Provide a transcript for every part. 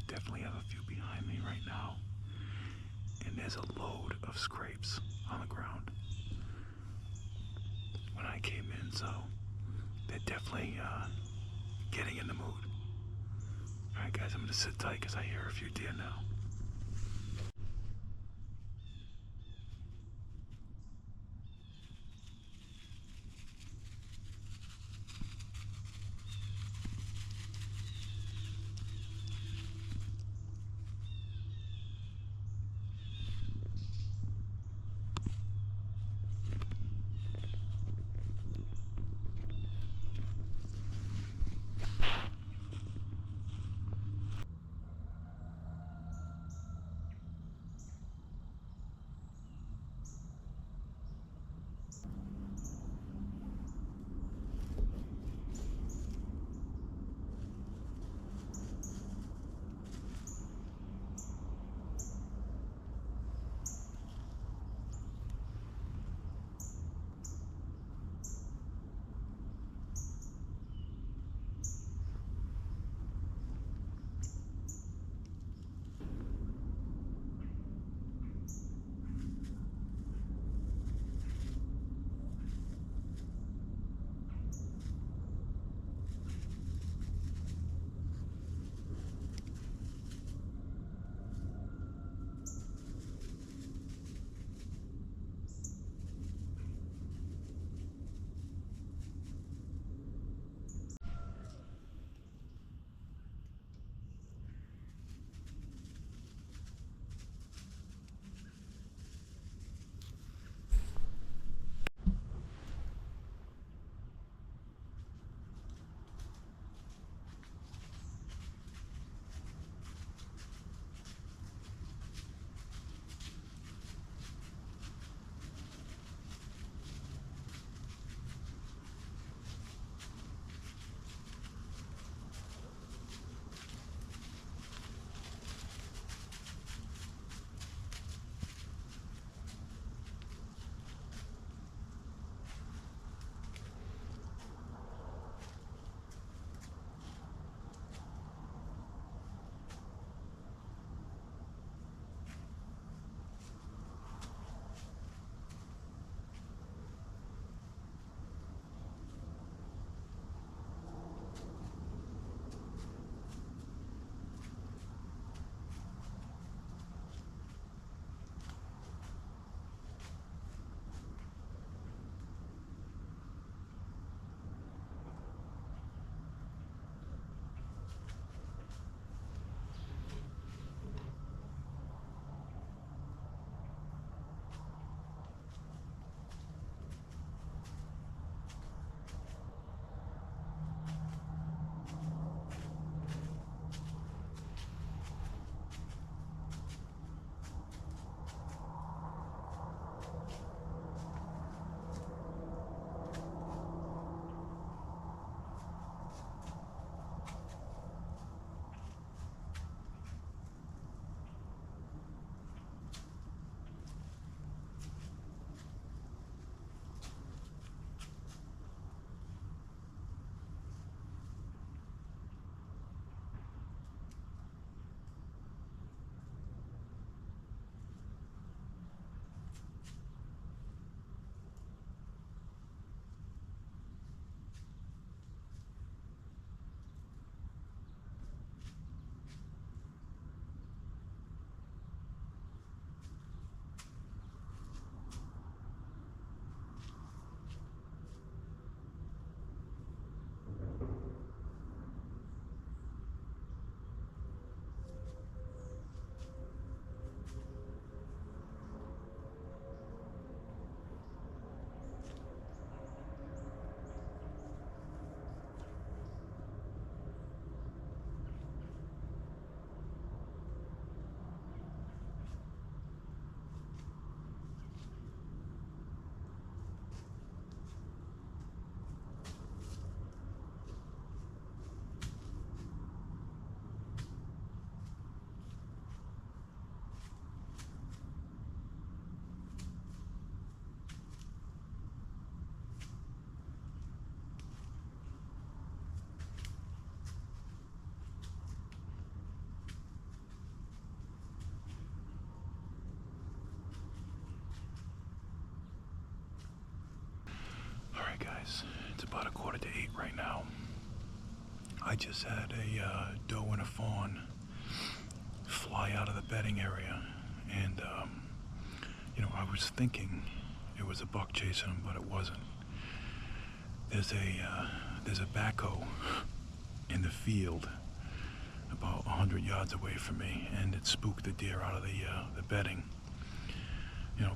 definitely have a few behind me right now. And there's a load of scrapes on the ground when I came in, so they're definitely getting in the mood. Alright guys, I'm gonna sit tight because I hear a few deer now. I just had a doe and a fawn fly out of the bedding area, and I was thinking it was a buck chasing them, but it wasn't. There's a backhoe in the field about 100 yards away from me, and it spooked the deer out of the bedding.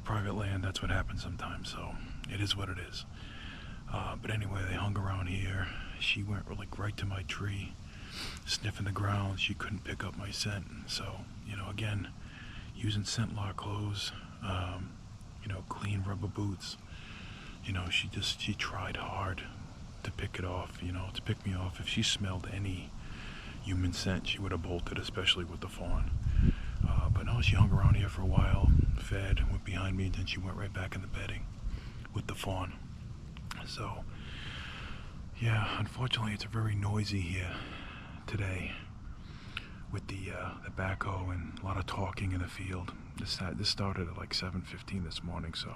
Private land, that's what happens sometimes, so it is what it is. But anyway, they hung around here. She went like right to my tree, sniffing the ground. She couldn't pick up my scent. So, again, using scent lock clothes, clean rubber boots. She tried hard to pick it off, to pick me off. If she smelled any human scent, she would have bolted, especially with the fawn. But no, she hung around here for a while, fed, went behind me, and then she went right back in the bedding with the fawn. So, yeah, unfortunately, it's very noisy here today with the backhoe and a lot of talking in the field. This started at like 7:15 this morning, so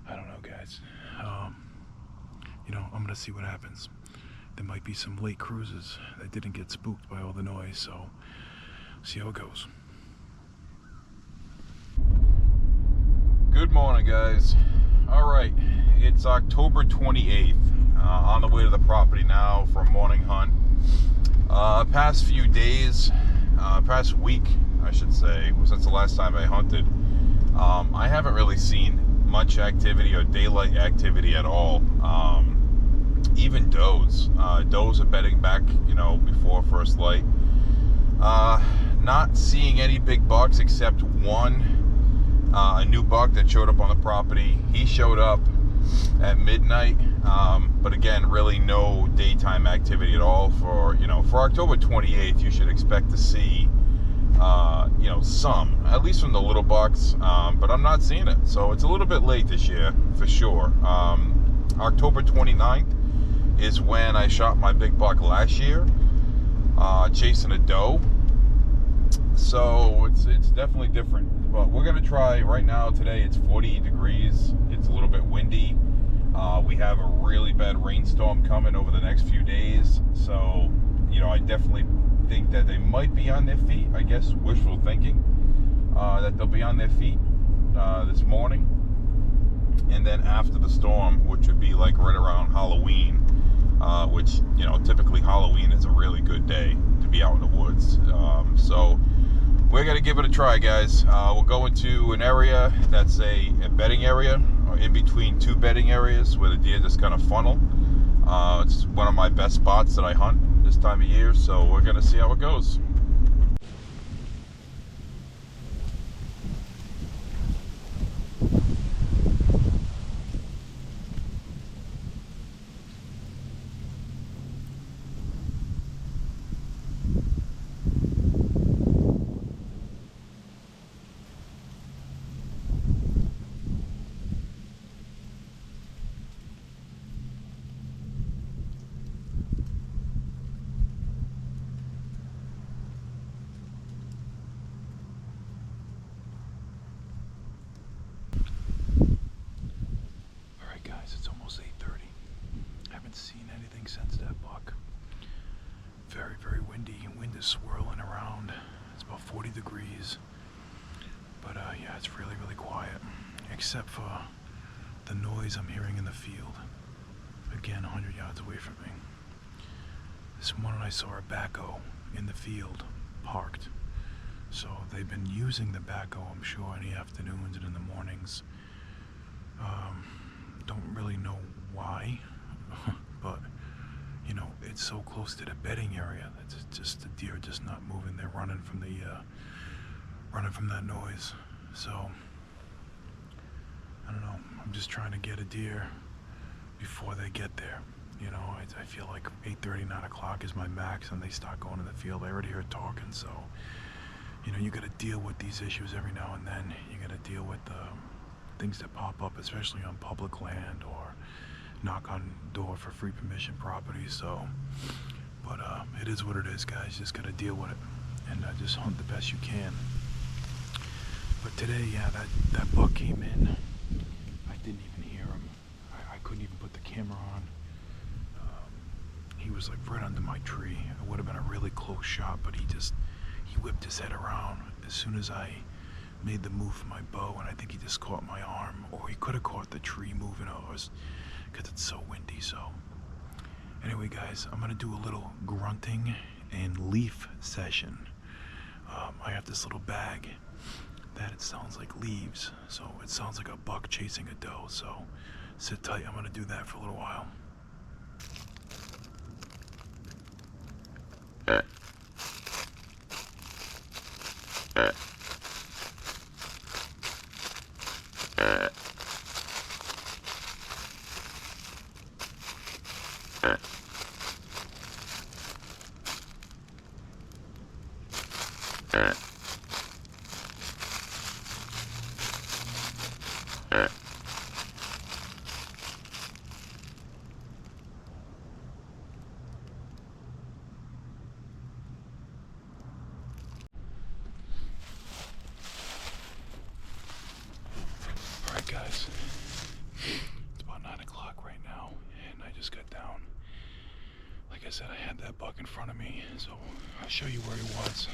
I don't know, guys. I'm gonna see what happens. There might be some late cruisers that didn't get spooked by all the noise, so see how it goes. Good morning, guys. All right, it's October 28th. On the way to the property now for a morning hunt. Past few days, past week, I should say, since the last time I hunted, I haven't really seen much activity or daylight activity at all. Even does. Does are bedding back, before first light. Not seeing any big bucks except one, a new buck that showed up on the property. He showed up at midnight, but again, really no daytime activity at all. For October 28th, you should expect to see, some, at least from the little bucks, but I'm not seeing it. So it's a little bit late this year, for sure. October 29th is when I shot my big buck last year, chasing a doe. So it's definitely different. But we're gonna try right now. Today it's 40 degrees. It's a little bit windy. We have a really bad rainstorm coming over the next few days. So, I definitely think that they might be on their feet. I guess wishful thinking, that they'll be on their feet this morning. And then after the storm, which would be like right around Halloween, which, typically Halloween is a really good day to be out in the woods. So we're going to give it a try, guys. We'll go into an area that's a bedding area, or in between two bedding areas where the deer just kind of funnel. It's one of my best spots that I hunt this time of year, so we're going to see how it goes. Since that buck. Very, very windy. Wind is swirling around. It's about 40 degrees. But yeah, it's really, really quiet. Except for the noise I'm hearing in the field. Again, 100 yards away from me. This morning I saw a backhoe in the field, parked. So they've been using the backhoe, I'm sure, in the afternoons and in the mornings. Don't really know why, but it's so close to the bedding area that just the deer just not moving. They're running from that noise. So I don't know. I'm just trying to get a deer before they get there. I feel like 8:30, 9 o'clock is my max, and they start going in the field. I already heard talking, so you got to deal with these issues every now and then. You got to deal with things that pop up, especially on public land or knock on door for free permission properties. So, but it is what it is, guys. Just gotta deal with it and just hunt the best you can. But today, yeah, that buck came in. I didn't even hear him. I couldn't even put the camera on. He was was like right under my tree. It would have been a really close shot, but he whipped his head around as soon as I made the move for my bow, and I think he just caught my arm, or he could have caught the tree moving over, because it's so windy. So anyway, guys, I'm gonna do a little grunting and leaf session. I have this little bag that it sounds like leaves, so it sounds like a buck chasing a doe. So sit tight, I'm gonna do that for a little while. Alright guys, it's about 9 o'clock right now, and I just got down. Like I said, I had that buck in front of me, so I'll show you where he was.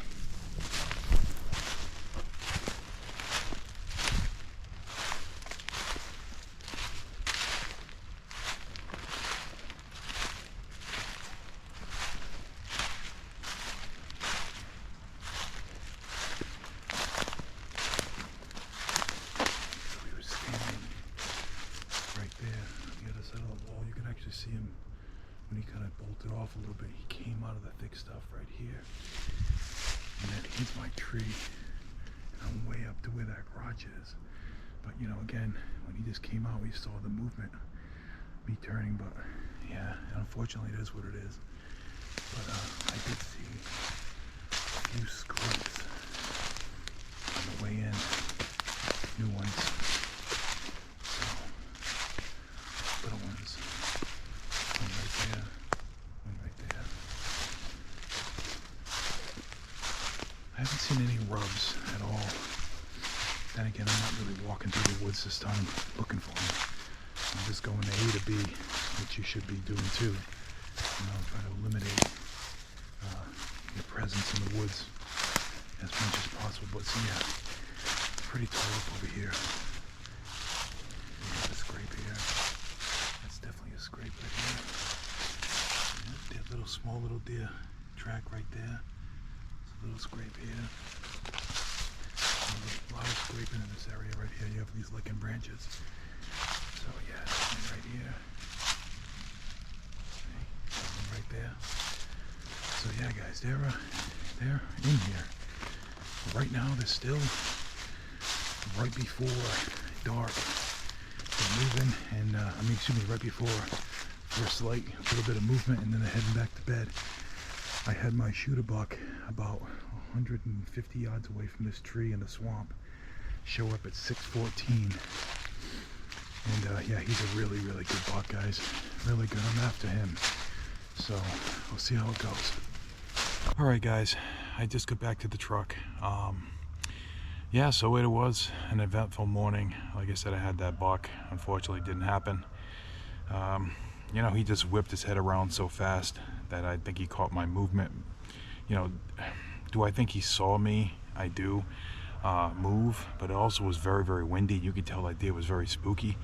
See him when he kind of bolted off a little bit. He came out of the thick stuff right here, and then hit my tree, and I'm way up to where that crotch is. But you know, again, when he just came out, we saw the movement, me turning. But yeah, unfortunately, it is what it is. But I did see a few scrapes on the way in, new ones, so little ones. One right there, one right there. I haven't seen any rubs at all. Then again, I'm not really walking through the woods this time looking for them. I'm just going to A to B, which you should be doing too. You know, try to eliminate your presence in the woods as much as possible. But see, yeah, pretty tall up over here. Yeah, the scrape here. That's definitely a scrape right here. Yeah, that little small little deer track right there. It's a little scrape here. A lot of scraping in this area right here. You have these licking branches. So yeah, right here. See, one right there. So yeah, guys, they're in here. Right now, they're still right before dark. They're moving, and right before first light, a little bit of movement, and then they're heading back to bed. I had my shooter buck about 150 yards away from this tree in the swamp show up at 6:14, and yeah, he's a really good buck, guys. Really good. I'm after him, so we'll see how it goes. All right, guys, I just got back to the truck. Yeah, so it was an eventful morning. Like I said, I had that buck. Unfortunately, it didn't happen. You know, he just whipped his head around so fast that I think he caught my movement. You know, do I think he saw me? I do move, but it also was very windy. You could tell that deer was very spooky.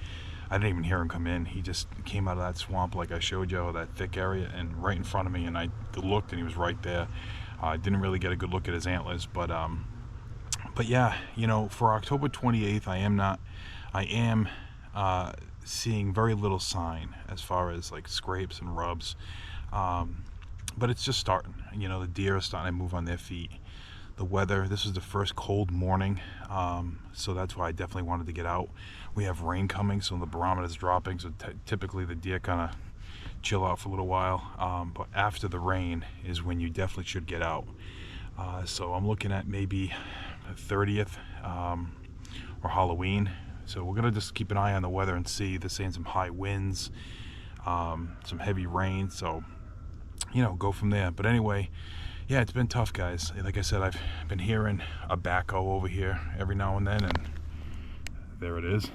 I didn't even hear him come in. He just came out of that swamp like I showed you, that thick area, and right in front of me, and I looked and he was right there. I didn't really get a good look at his antlers, but yeah, you know, for October 28th, I am seeing very little sign as far as like scrapes and rubs, but it's just starting. You know, the deer are starting to move on their feet. The weather, this is the first cold morning, so that's why I definitely wanted to get out. We have rain coming, so the barometer's dropping, so typically the deer kind of chill out for a little while, but after the rain is when you definitely should get out. So I'm looking at maybe the 30th or Halloween. So we're gonna just keep an eye on the weather and see. They're saying some high winds, some heavy rain, so you know, go from there. But anyway, yeah, it's been tough, guys. Like I said, I've been hearing a backhoe over here every now and then, and there it is.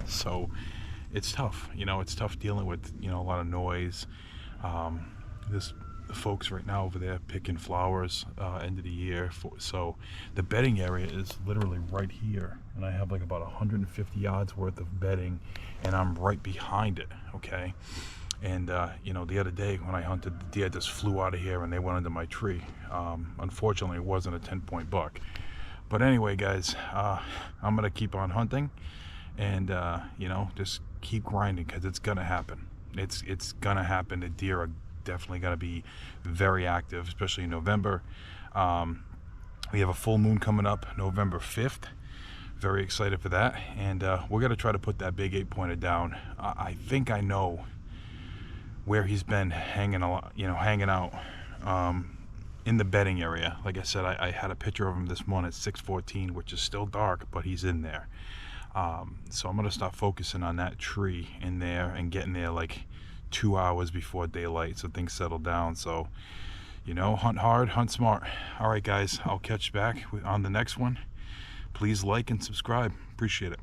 So it's tough, you know, it's tough dealing with, you know, a lot of noise. this the folks right now over there picking flowers end of the year. So the bedding area is literally right here, and I have like about 150 yards worth of bedding, and I'm right behind it. Okay, and you know, the other day when I hunted, the deer just flew out of here and they went under my tree. Unfortunately, it wasn't a 10-point buck. But anyway, guys, I'm gonna keep on hunting, and you know, just keep grinding, because it's gonna happen. It's gonna happen. The deer are definitely gonna be very active, especially in November. We have a full moon coming up November 5th. Very excited for that, and we're gonna try to put that big 8-pointer down. I think I know where he's been hanging out, in the bedding area. Like I said, I had a picture of him this morning at 6:14, which is still dark, but he's in there. So I'm gonna start focusing on that tree in there and getting there like 2 hours before daylight, so things settle down. So, you know, hunt hard, hunt smart. All right, guys, I'll catch you back on the next one. Please like and subscribe. Appreciate it.